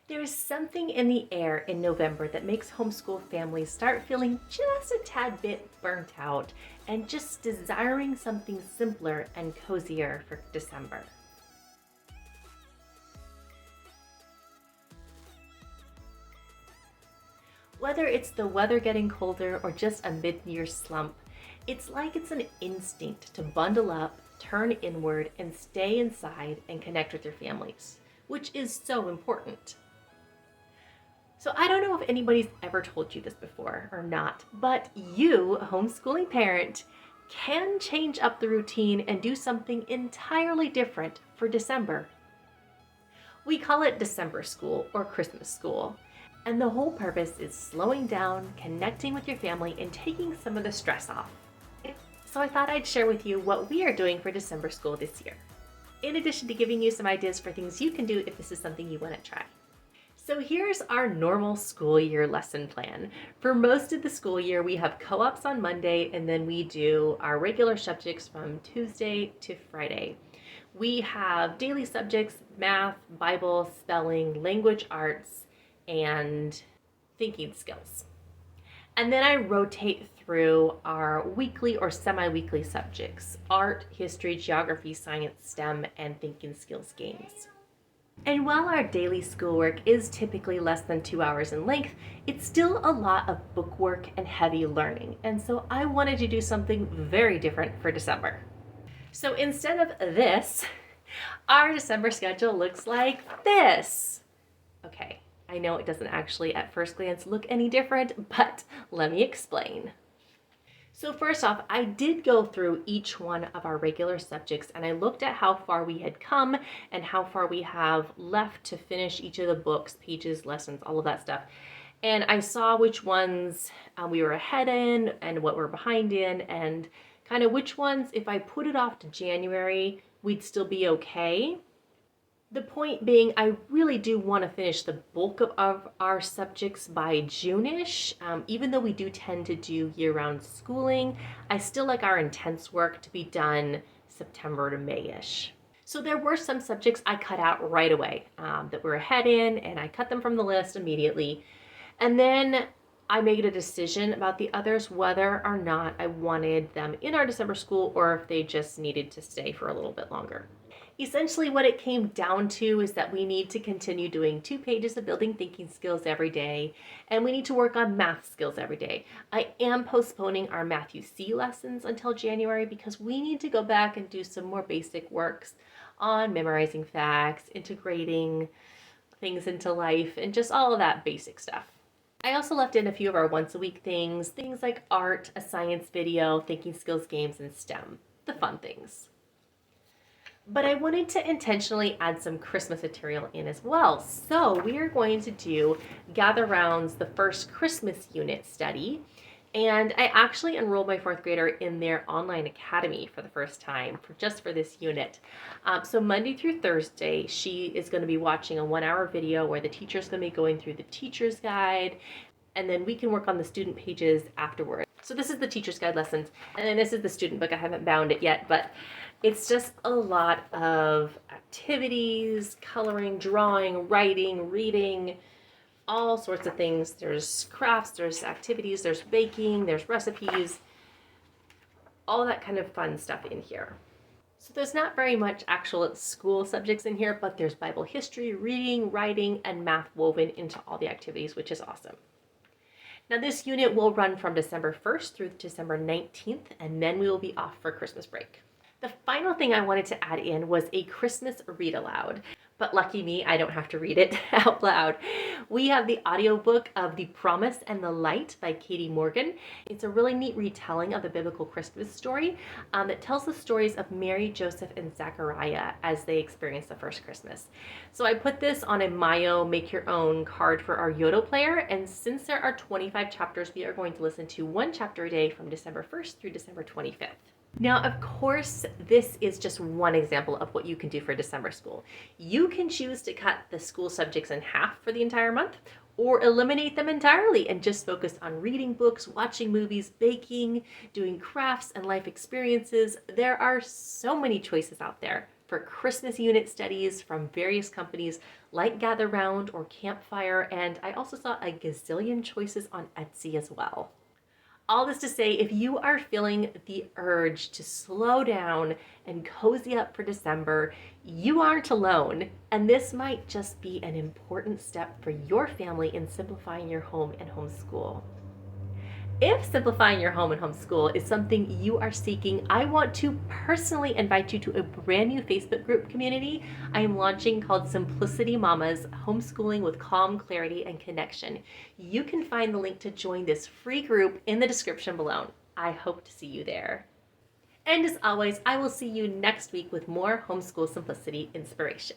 There's something in the air in November that makes homeschool families start feeling just a tad bit burnt out and just desiring something simpler and cozier for December. Whether it's the weather getting colder or just a mid-year slump, it's like it's an instinct to bundle up, turn inward, and stay inside and connect with your families, which is so important. So I don't know if anybody's ever told you this before or not, but you, a homeschooling parent, can change up the routine and do something entirely different for December. We call it December school or Christmas school, and the whole purpose is slowing down, connecting with your family, and taking some of the stress off. So I thought I'd share with you what we are doing for December school this year, in addition to giving you some ideas for things you can do if this is something you want to try. So here's our normal school year lesson plan. For most of the school year, we have co-ops on Monday, and then we do our regular subjects from Tuesday to Friday. We have daily subjects, math, Bible, spelling, language arts, and thinking skills. And then I rotate through our weekly or semi-weekly subjects, art, history, geography, science, STEM, and thinking skills games. And while our daily schoolwork is typically less than 2 hours in length, it's still a lot of bookwork and heavy learning. And so I wanted to do something very different for December. So instead of this, our December schedule looks like this. Okay, I know it doesn't actually at first glance look any different, but let me explain. So first off, I did go through each one of our regular subjects and I looked at how far we had come and how far we have left to finish each of the books, pages, lessons, all of that stuff. And I saw which ones we were ahead in and what we're behind in, and kind of which ones, if I put it off to January, we'd still be okay. The point being, I really do want to finish the bulk of our subjects by June-ish. Even though we do tend to do year-round schooling, I still like our intense work to be done September to May-ish. So there were some subjects I cut out right away that were ahead in, and I cut them from the list immediately. And then I made a decision about the others, whether or not I wanted them in our December school or if they just needed to stay for a little bit longer. Essentially what it came down to is that we need to continue doing 2 pages of building thinking skills every day, and we need to work on math skills every day. I am postponing our Matthew C lessons until January because we need to go back and do some more basic works on memorizing facts, integrating things into life, and just all of that basic stuff. I also left in a few of our once a week things like art, a science video, thinking skills games, and STEM, the fun things. But I wanted to intentionally add some Christmas material in as well. So we are going to do Gather Round's The First Christmas Unit study. And I actually enrolled my 4th grader in their online academy for the first time, just for this unit. So Monday through Thursday, she is going to be watching a 1-hour video where the teacher's going to be going through the teacher's guide, and then we can work on the student pages afterward. So this is the teacher's guide lessons, and then this is the student book. I haven't bound it yet, but it's just a lot of activities, coloring, drawing, writing, reading, all sorts of things. There's crafts, there's activities, there's baking, there's recipes, all that kind of fun stuff in here. So there's not very much actual school subjects in here, but there's Bible history, reading, writing, and math woven into all the activities, which is awesome. Now this unit will run from December 1st through December 19th, and then we will be off for Christmas break. The final thing I wanted to add in was a Christmas read aloud. But lucky me, I don't have to read it out loud. We have the audiobook of The Promise and the Light by Katie Morgan. It's a really neat retelling of the biblical Christmas story that tells the stories of Mary, Joseph, and Zachariah as they experience the first Christmas. So I put this on a Mayo Make Your Own card for our Yodo player, and since there are 25 chapters, we are going to listen to 1 chapter a day from December 1st through December 25th. Now, of course, this is just one example of what you can do for December school. You can choose to cut the school subjects in half for the entire month, or eliminate them entirely and just focus on reading books, watching movies, baking, doing crafts, and life experiences. There are so many choices out there. for Christmas unit studies from various companies like Gather Round or Campfire, and I also saw a gazillion choices on Etsy as well. All this to say, if you are feeling the urge to slow down and cozy up for December, you aren't alone. And this might just be an important step for your family in simplifying your home and homeschool. If simplifying your home and homeschool is something you are seeking, I want to personally invite you to a brand new Facebook group community I am launching called Simplicity Mamas Homeschooling with Calm, Clarity, and Connection. You can find the link to join this free group in the description below. I hope to see you there. And as always, I will see you next week with more homeschool simplicity inspiration.